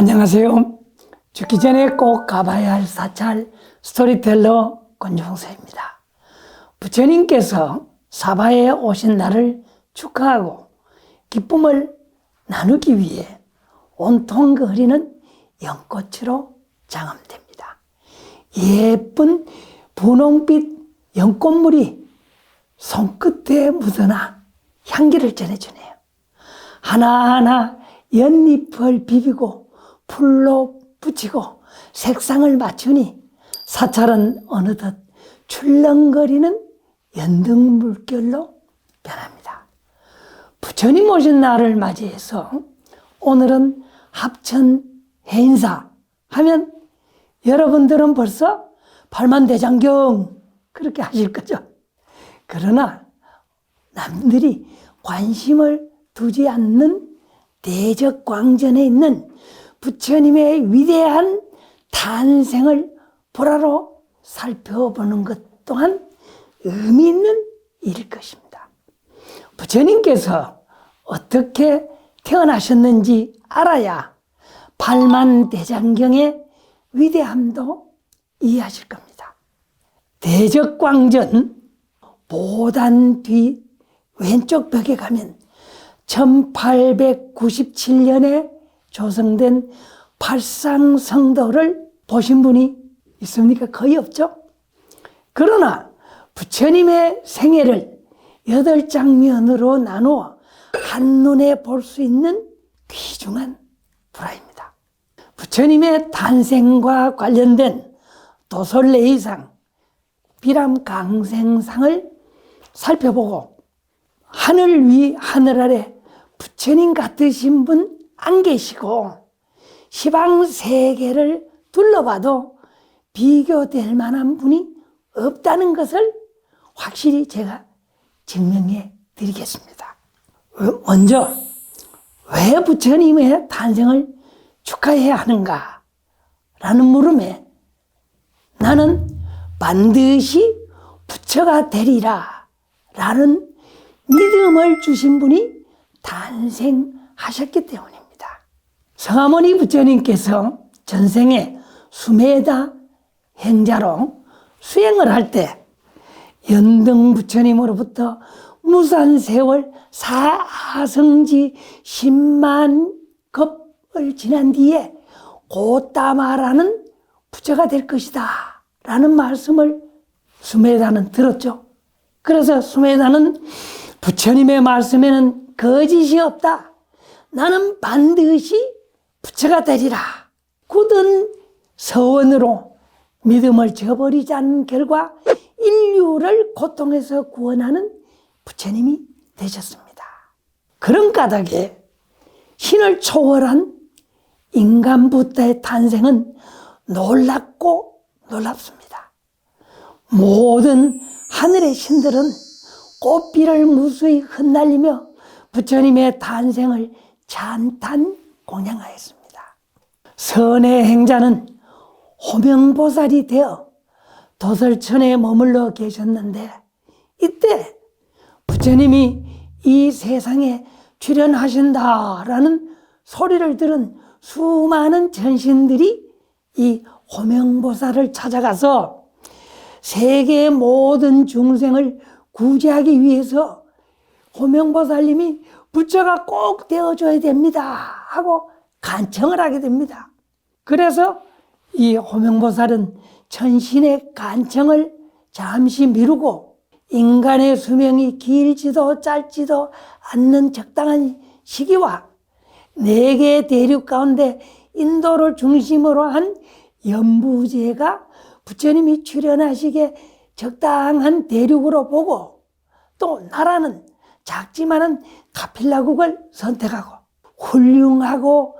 안녕하세요. 죽기 전에 꼭 가봐야 할 사찰 스토리텔러 권종서입니다. 부처님께서 사바에 오신 날을 축하하고 기쁨을 나누기 위해 온통 흐리는 연꽃으로 장엄됩니다. 예쁜 분홍빛 연꽃물이 손끝에 묻어나 향기를 전해주네요. 하나하나 연잎을 비비고 풀로 붙이고 색상을 맞추니 사찰은 어느덧 출렁거리는 연등 물결로 변합니다. 부처님 오신 날을 맞이해서 오늘은 합천 해인사 하면 여러분들은 벌써 팔만대장경 그렇게 하실 거죠. 그러나 남들이 관심을 두지 않는 대적광전에 있는 부처님의 위대한 탄생을 보라로 살펴보는 것 또한 의미 있는 일일 것입니다. 부처님께서 어떻게 태어나셨는지 알아야 팔만대장경의 위대함도 이해하실 겁니다. 대적광전 보단 뒤 왼쪽 벽에 가면 1897년에 조성된 팔상성도를 보신 분이 있습니까? 거의 없죠? 그러나 부처님의 생애를 8장면으로 나누어 한눈에 볼 수 있는 귀중한 불화입니다. 부처님의 탄생과 관련된 도솔레이상, 비람강생상을 살펴보고 하늘 위 하늘 아래 부처님 같으신 분 안 계시고 시방 세계를 둘러봐도 비교될 만한 분이 없다는 것을 확실히 제가 증명해 드리겠습니다. 먼저 왜 부처님의 탄생을 축하해야 하는가 라는 물음에 나는 반드시 부처가 되리라 라는 믿음을 주신 분이 탄생하셨기 때문입니다. 성아모니 부처님께서 전생에 수메다 행자로 수행을 할 때 연등 부처님으로부터 무산세월 사성지 10만 급을 지난 뒤에 고따마라는 부처가 될 것이다 라는 말씀을 수메다는 들었죠. 그래서 수메다는 부처님의 말씀에는 거짓이 없다. 나는 반드시 부처가 되리라. 굳은 서원으로 믿음을 저버리지 않은 결과 인류를 고통에서 구원하는 부처님이 되셨습니다. 그런 까닭에 신을 초월한 인간 부처의 탄생은 놀랍고 놀랍습니다. 모든 하늘의 신들은 꽃비를 무수히 흩날리며 부처님의 탄생을 찬탄 공양하였습니다. 선의 행자는 호명보살이 되어 도설천에 머물러 계셨는데 이때 부처님이 이 세상에 출현하신다라는 소리를 들은 수많은 전신들이 이 호명보살을 찾아가서 세계의 모든 중생을 구제하기 위해서 호명보살님이 부처가 꼭 되어줘야 됩니다 하고 간청을 하게 됩니다. 그래서 이 호명보살은 천신의 간청을 잠시 미루고 인간의 수명이 길지도 짧지도 않는 적당한 시기와 4개의 대륙 가운데 인도를 중심으로 한 연부제가 부처님이 출현하시기에 적당한 대륙으로 보고 또 나라는 작지만은 가필라국을 선택하고 훌륭하고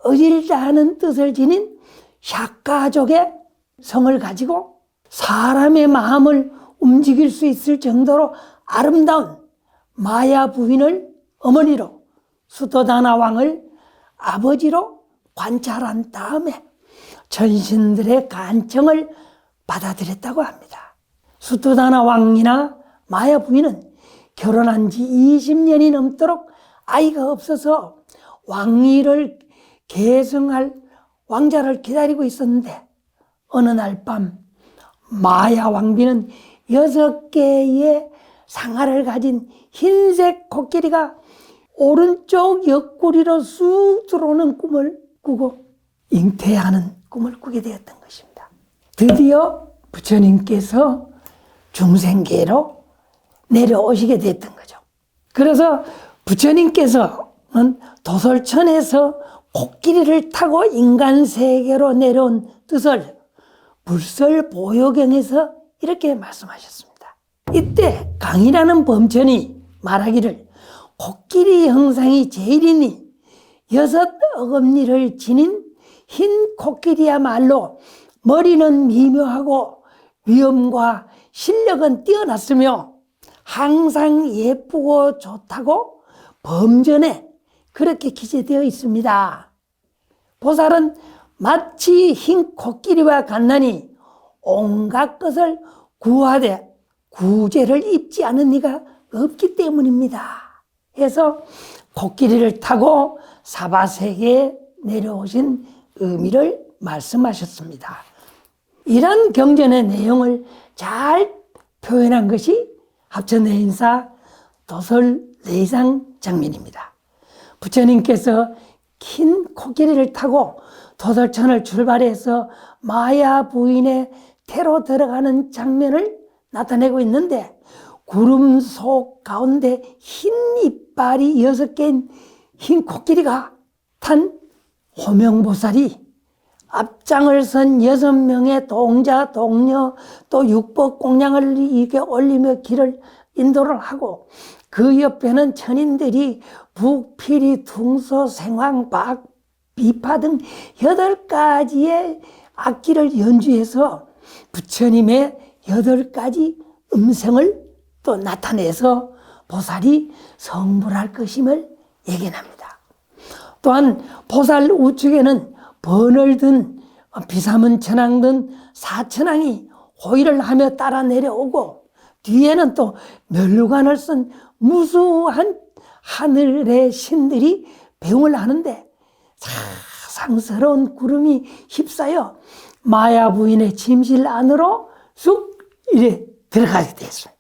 어질다 하는 뜻을 지닌 샤카족의 성을 가지고 사람의 마음을 움직일 수 있을 정도로 아름다운 마야 부인을 어머니로 수토다나 왕을 아버지로 관찰한 다음에 전신들의 간청을 받아들였다고 합니다. 수토다나 왕이나 마야 부인은 결혼한 지 20년이 넘도록 아이가 없어서 왕위를 계승할 왕자를 기다리고 있었는데 어느 날 밤 마야 왕비는 6개의 상아를 가진 흰색 코끼리가 오른쪽 옆구리로 쑥 들어오는 꿈을 꾸고 잉태하는 꿈을 꾸게 되었던 것입니다. 드디어 부처님께서 중생계로 내려오시게 됐던 거죠. 그래서 부처님께서는 도솔천에서 코끼리를 타고 인간 세계로 내려온 뜻을 불설보요경에서 이렇게 말씀하셨습니다. 이때 강이라는 범천이 말하기를 코끼리 형상이 제일이니 6 어금니를 지닌 흰 코끼리야말로 머리는 미묘하고 위엄과 실력은 뛰어났으며 항상 예쁘고 좋다고 범전에 그렇게 기재되어 있습니다. 보살은 마치 흰 코끼리와 같나니 온갖 것을 구하되 구제를 입지 않은 이가 없기 때문입니다. 해서 코끼리를 타고 사바세계에 내려오신 의미를 말씀하셨습니다. 이런 경전의 내용을 잘 표현한 것이 합천내인사 도솔내상 장면입니다. 부처님께서 긴 코끼리를 타고 도솔천을 출발해서 마야 부인의 태로 들어가는 장면을 나타내고 있는데 구름 속 가운데 흰 이빨이 6개인 흰 코끼리가 탄 호명보살이 앞장을 선 6명의 동자, 동녀, 또 육법공양을 이렇게 올리며 길을 인도를 하고 그 옆에는 천인들이 북, 피리, 둥소, 생황, 박, 비파 등 8가지의 악기를 연주해서 부처님의 8가지 음성을 또 나타내서 보살이 성불할 것임을 예견합니다. 또한 보살 우측에는 번을 든 비사문 천왕 등 4천왕이 호의를 하며 따라 내려오고 뒤에는 또 멸류관을 쓴 무수한 하늘의 신들이 배웅을 하는데 사상스러운 구름이 휩싸여 마야 부인의 침실 안으로 쑥 이래 들어가게 되었습니다.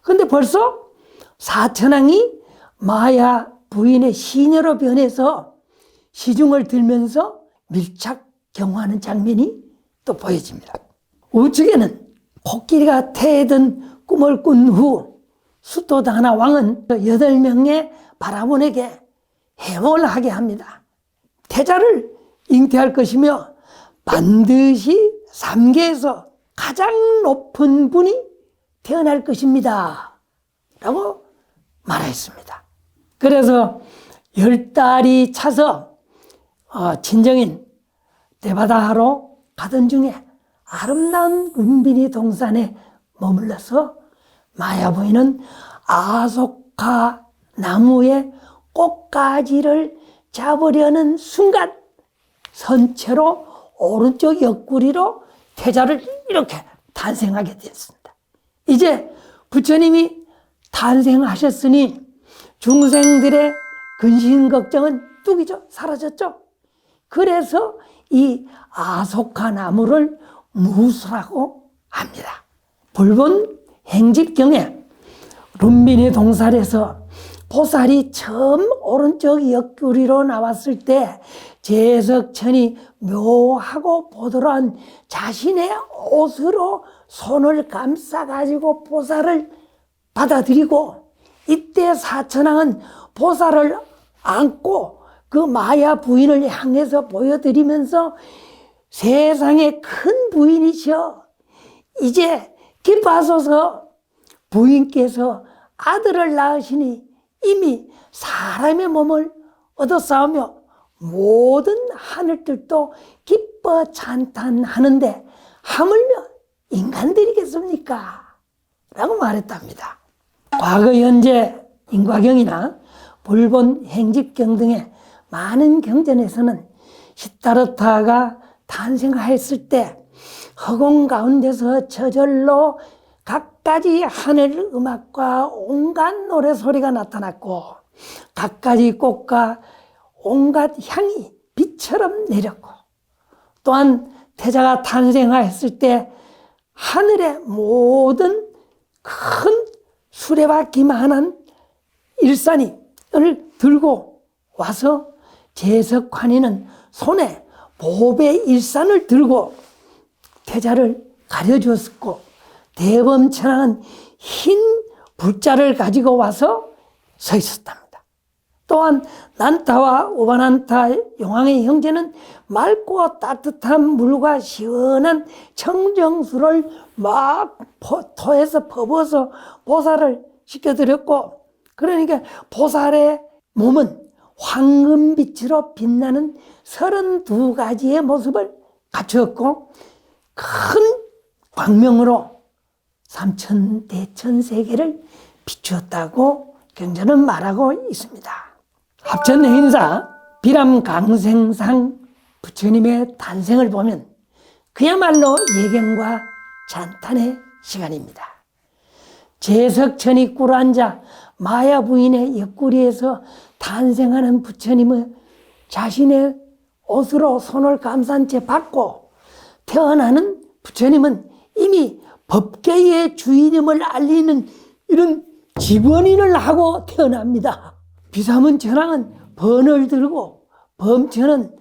근데 벌써 4천왕이 마야 부인의 시녀로 변해서 시중을 들면서 밀착 경호하는 장면이 또 보여집니다. 우측에는 코끼리가 태에 든 꿈을 꾼 후 수토다나 왕은 8명의 바라본에게 해몽을 하게 합니다. 태자를 잉태할 것이며 반드시 3계에서 가장 높은 분이 태어날 것입니다. 라고 말했습니다. 그래서 10달이 차서 친정인 대바다하러 가던 중에 아름다운 은빈이 동산에 머물러서 마야 부인은 아소카 나무의 꽃가지를 잡으려는 순간 선체로 오른쪽 옆구리로 태자를 이렇게 탄생하게 됐습니다. 이제 부처님이 탄생하셨으니 중생들의 근심 걱정은 뚝이죠. 사라졌죠. 그래서 이 아소카 나무를 무수라고 합니다. 불본 행집경에 룸빈이 동살에서 보살이 처음 오른쪽 옆구리로 나왔을 때 제석천이 묘하고 보드러운 자신의 옷으로 손을 감싸가지고 보살을 받아들이고 이때 사천왕은 보살을 안고 그 마야 부인을 향해서 보여드리면서 세상에 큰 부인이셔. 이제 기뻐하소서. 부인께서 아들을 낳으시니 이미 사람의 몸을 얻어싸우며 모든 하늘들도 기뻐 찬탄하는데 하물며 인간들이겠습니까? 라고 말했답니다. 과거 현재 인과경이나 불본 행집경 등의 많은 경전에서는 시타르타가 탄생하였을 때 허공 가운데서 저절로 갖가지 하늘 음악과 온갖 노래소리가 나타났고 갖가지 꽃과 온갖 향이 비처럼 내렸고, 또한 태자가 탄생하였을 때 하늘의 모든 큰 수레바퀴만한 일산을 들고 와서 제석환이는 손에 보배 일산을 들고 태자를 가려주었고, 대범천왕은 흰 불자를 가지고 와서 서 있었답니다. 또한 난타와 오바난타 용왕의 형제는 맑고 따뜻한 물과 시원한 청정수를 막 토해서 퍼부어서 보살을 시켜드렸고, 그러니까 보살의 몸은 황금빛으로 빛나는 32가지의 모습을 갖추었고, 큰 광명으로 삼천대천세계를 비추었다고 경전은 말하고 있습니다. 합천행사 비람강생상 부처님의 탄생을 보면 그야말로 예견과 찬탄의 시간입니다. 제석천이 꿇어앉아 마야 부인의 옆구리에서 탄생하는 부처님은 자신의 옷으로 손을 감싼 채 받고 태어나는 부처님은 이미 법계의 주인임을 알리는 이런 직원인을 하고 태어납니다. 비사문 천왕은 번을 들고, 범천은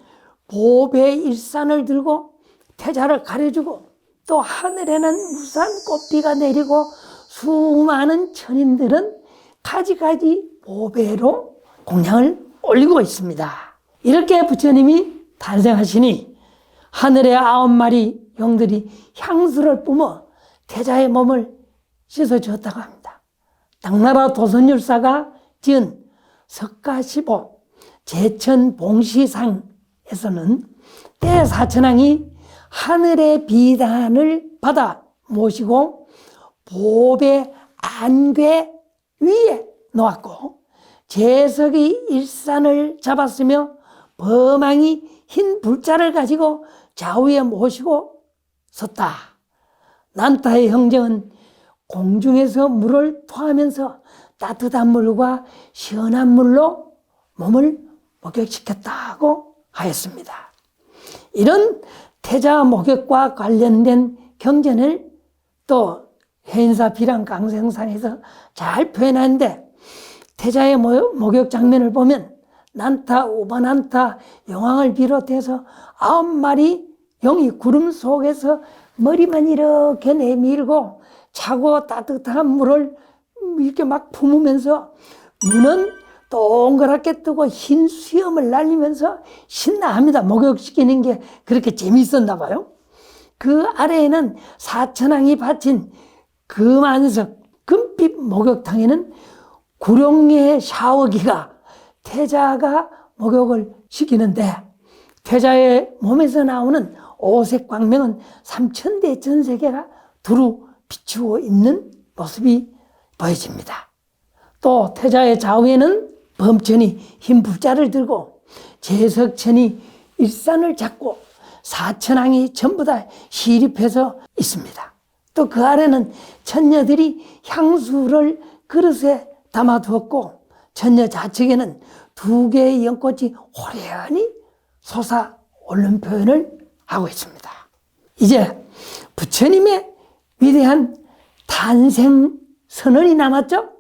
보배 일산을 들고 태자를 가려주고, 또 하늘에는 무산 꽃비가 내리고 수많은 천인들은 가지가지 보배로 공양을 올리고 있습니다. 이렇게 부처님이 탄생하시니 하늘의 9마리 용들이 향수를 뿜어 태자의 몸을 씻어주었다고 합니다. 당나라 도선율사가 지은 석가15 제천봉시상에서는 대사천왕이 하늘의 비단을 받아 모시고 보배 안궤 위에 놓았고, 제석이 일산을 잡았으며 범왕이 흰 불자를 가지고 좌우에 모시고 섰다. 난타의 형제는 공중에서 물을 토하면서 따뜻한 물과 시원한 물로 몸을 목욕시켰다고 하였습니다. 이런 태자 목욕과 관련된 경전을 또 해인사 비람강생상에서 잘 표현하는데, 태자의 목욕 장면을 보면 난타, 오바난타 용왕을 비롯해서 9마리 용이 구름 속에서 머리만 이렇게 내밀고 차고 따뜻한 물을 이렇게 막 품으면서 눈은 동그랗게 뜨고 흰 수염을 날리면서 신나합니다. 목욕시키는 게 그렇게 재미있었나 봐요. 그 아래에는 사천왕이 바친 금안석, 금빛 목욕탕에는 구룡의 샤워기가 태자가 목욕을 시키는데, 태자의 몸에서 나오는 오색 광명은 삼천대천세계가 두루 비추어 있는 모습이 보여집니다. 또 태자의 좌우에는 범천이 흰 불자를 들고, 제석천이 일산을 잡고 사천왕이 전부 다 시립해서 있습니다. 또 그 아래는 천녀들이 향수를 그릇에 담아두었고, 천녀 좌측에는 2개의 연꽃이 호련히 솟아오른 표현을 하고 있습니다. 이제 부처님의 위대한 탄생 선언이 남았죠?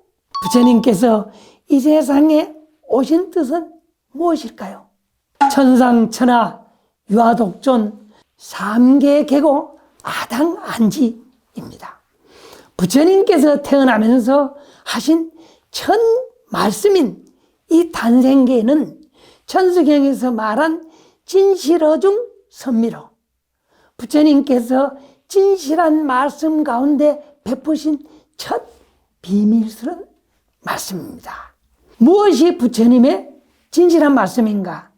부처님께서 이 세상에 오신 뜻은 무엇일까요? 천상천하 유아독존 3계 계고 아당안지입니다. 부처님께서 태어나면서 하신 첫 말씀인 이 탄생계는 천수경에서 말한 진실어중 선미로, 부처님께서 진실한 말씀 가운데 베푸신 첫 비밀스러운 말씀입니다. 무엇이 부처님의 진실한 말씀인가?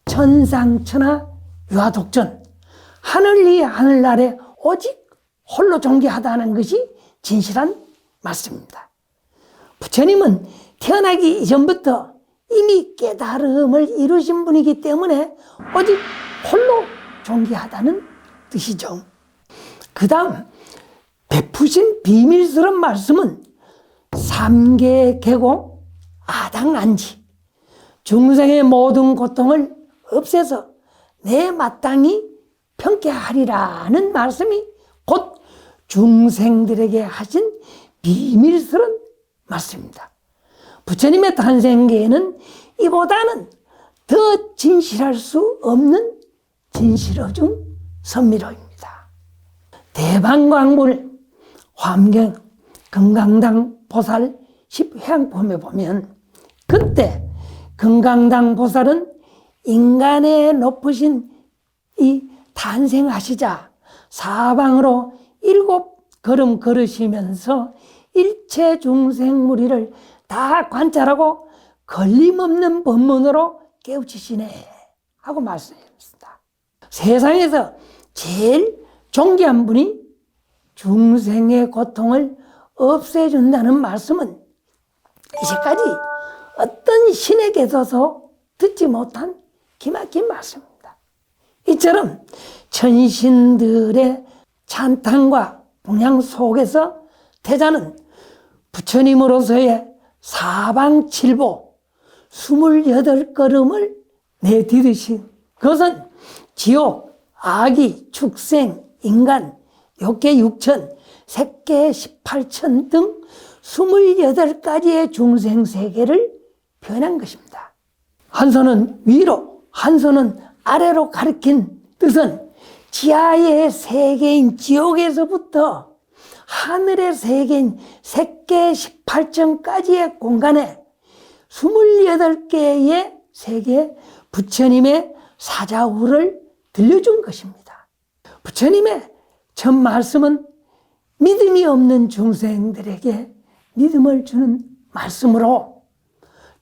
천상천하 유아독존, 하늘 위 하늘 아래 오직 홀로 존귀하다는 것이 진실한 말씀입니다. 부처님은 태어나기 이전부터 이미 깨달음을 이루신 분이기 때문에 오직 홀로 존귀하다는 뜻이죠. 그 다음 베푸신 비밀스러운 말씀은 3계 계고 아당안지, 중생의 모든 고통을 없애서 내 마땅히 평가하리라는 말씀이 곧 중생들에게 하신 비밀스러운 말씀입니다. 부처님의 탄생계에는 이보다는 더 진실할 수 없는 진실어 중 선미로입니다. 대방광불 화엄경 금강당 보살 10회향품에 보면 그때 금강당 보살은 인간의 높으신 이 탄생하시자 사방으로 7걸음 걸으시면서 일체 중생 무리를 다 관찰하고 걸림없는 법문으로 깨우치시네 하고 말씀했습니다. 세상에서 제일 존귀한 분이 중생의 고통을 없애준다는 말씀은 이제까지 어떤 신에게서도 듣지 못한 기막힌 말씀입니다. 이처럼 천신들의 찬탄과 봉양 속에서 태자는 부처님으로서의 사방칠보 28걸음을 내디디신 그것은 지옥, 아기, 축생, 인간, 욕계 6천, 색계 18천 등 28가지의 중생 세계를 표현한 것입니다. 한 손은 위로, 한 손은 아래로 가리킨 뜻은 지하의 세계인 지옥에서부터 하늘의 세계인 색계 18천까지의 공간에 28개의 세계의 부처님의 사자후를 들려준 것입니다. 부처님의 첫 말씀은 믿음이 없는 중생들에게 믿음을 주는 말씀으로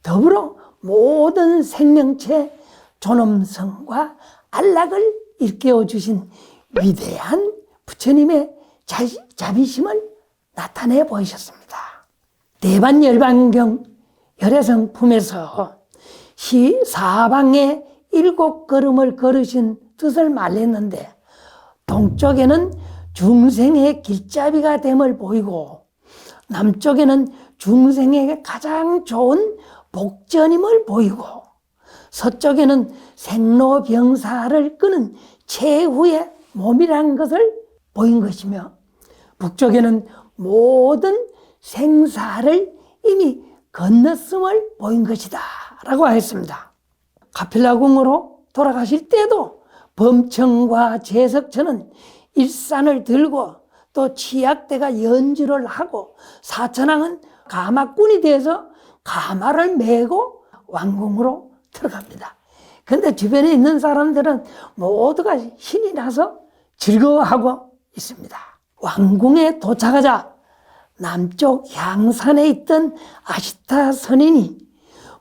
더불어 모든 생명체 존엄성과 안락을 일깨워 주신 위대한 부처님의 자비심을 나타내 보이셨습니다. 대반열반경 열애성품에서 사방에 7걸음을 걸으신 뜻을 말했는데 동쪽에는 중생의 길잡이가 됨을 보이고 남쪽에는 중생에게 가장 좋은 복전임을 보이고 서쪽에는 생로병사를 끄는 최후의 몸이라는 것을 보인 것이며 북쪽에는 모든 생사를 이미 건넜음을 보인 것이다 라고 하였습니다. 가필라궁으로 돌아가실 때도 범청과 제석천은 일산을 들고 또 치약대가 연주를 하고 사천왕은 가마꾼이 돼서 가마를 메고 왕궁으로 들어갑니다. 그런데 주변에 있는 사람들은 모두가 신이 나서 즐거워하고 있습니다. 왕궁에 도착하자 남쪽 향산에 있던 아시타 선인이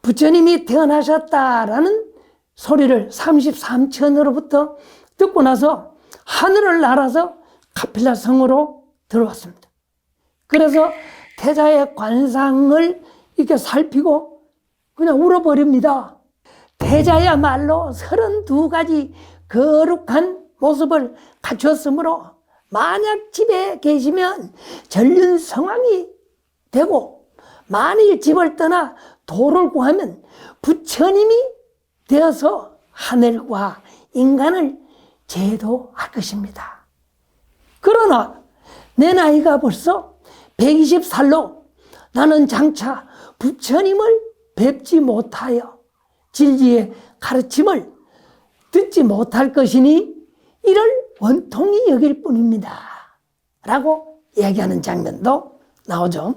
부처님이 태어나셨다라는 소리를 33천으로부터 듣고 나서 하늘을 날아서 카필라 성으로 들어왔습니다. 그래서 태자의 관상을 이렇게 살피고 그냥 울어버립니다. 태자야말로 32가지 거룩한 모습을 갖추었으므로 만약 집에 계시면 전륜성왕이 되고 만일 집을 떠나 도를 구하면 부처님이 되어서 하늘과 인간을 제도할 것입니다. 그러나 내 나이가 벌써 120살로 나는 장차 부처님을 뵙지 못하여 진리의 가르침을 듣지 못할 것이니 이를 원통이 여길 뿐입니다 라고 이야기하는 장면도 나오죠.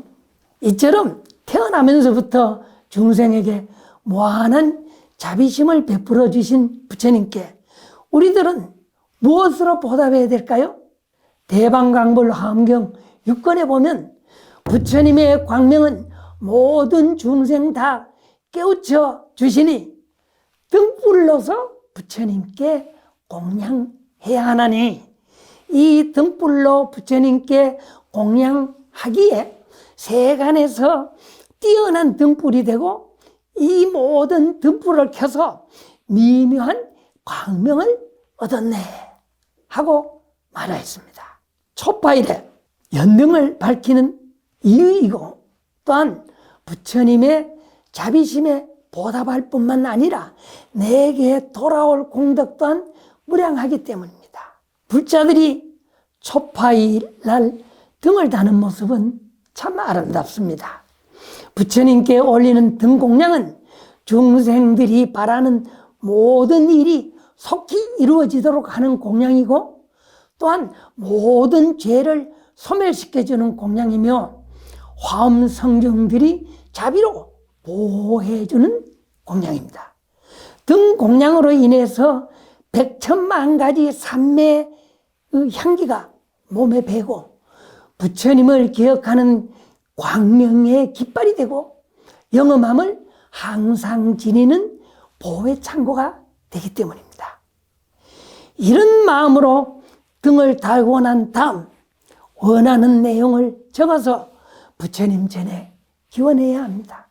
이처럼 태어나면서부터 중생에게 무한한 자비심을 베풀어 주신 부처님께 우리들은 무엇으로 보답해야 될까요? 대방광불 화엄경 6권에 보면 부처님의 광명은 모든 중생 다 깨우쳐 주시니 등불로서 부처님께 공양해야 하나니 이 등불로 부처님께 공양하기에 세간에서 뛰어난 등불이 되고 이 모든 등불을 켜서 미묘한 광명을 얻었네 하고 말하였습니다. 촛바일에 연등을 밝히는 이유이고 또한 부처님의 자비심의 보답할 뿐만 아니라 내게 돌아올 공덕 또한 무량하기 때문입니다. 불자들이 초파일 날 등을 다는 모습은 참 아름답습니다. 부처님께 올리는 등공양은 중생들이 바라는 모든 일이 속히 이루어지도록 하는 공양이고, 또한 모든 죄를 소멸시켜주는 공양이며, 화엄성중들이 자비로 보호해주는 공양입니다. 등 공양으로 인해서 백천만 가지 삼매의 향기가 몸에 배고 부처님을 기억하는 광명의 깃발이 되고 영험함을 항상 지니는 보호의 창고가 되기 때문입니다. 이런 마음으로 등을 달고 난 다음 원하는 내용을 적어서 부처님 전에 기원해야 합니다.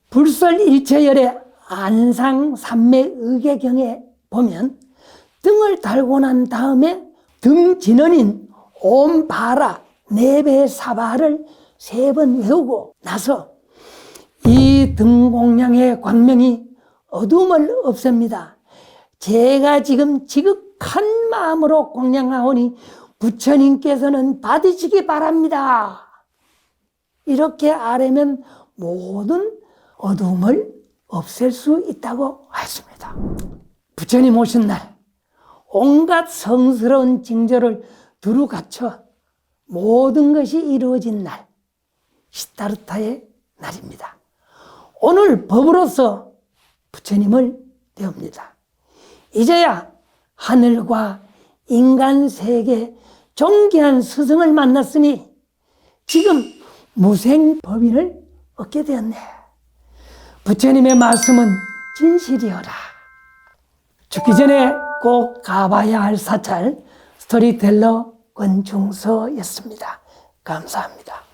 불설 일체열의 안상 삼매의계경에 보면 등을 달고 난 다음에 등 진언인 옴 바라 네배 사바를 3번 외우고 나서 이 등공양의 광명이 어둠을 없앱니다. 제가 지금 지극한 마음으로 공양하오니 부처님께서는 받으시기 바랍니다. 이렇게 아뢰면 모든 어둠을 없앨 수 있다고 하였습니다. 부처님 오신 날 온갖 성스러운 징조를 두루 갖춰 모든 것이 이루어진 날, 시타르타의 날입니다. 오늘 법으로서 부처님을 배웁니다. 이제야 하늘과 인간 세계 존귀한 스승을 만났으니 지금 무생법인을 얻게 되었네. 부처님의 말씀은 진실이어라. 죽기 전에 꼭 가봐야 할 사찰 스토리텔러 권중서였습니다. 감사합니다.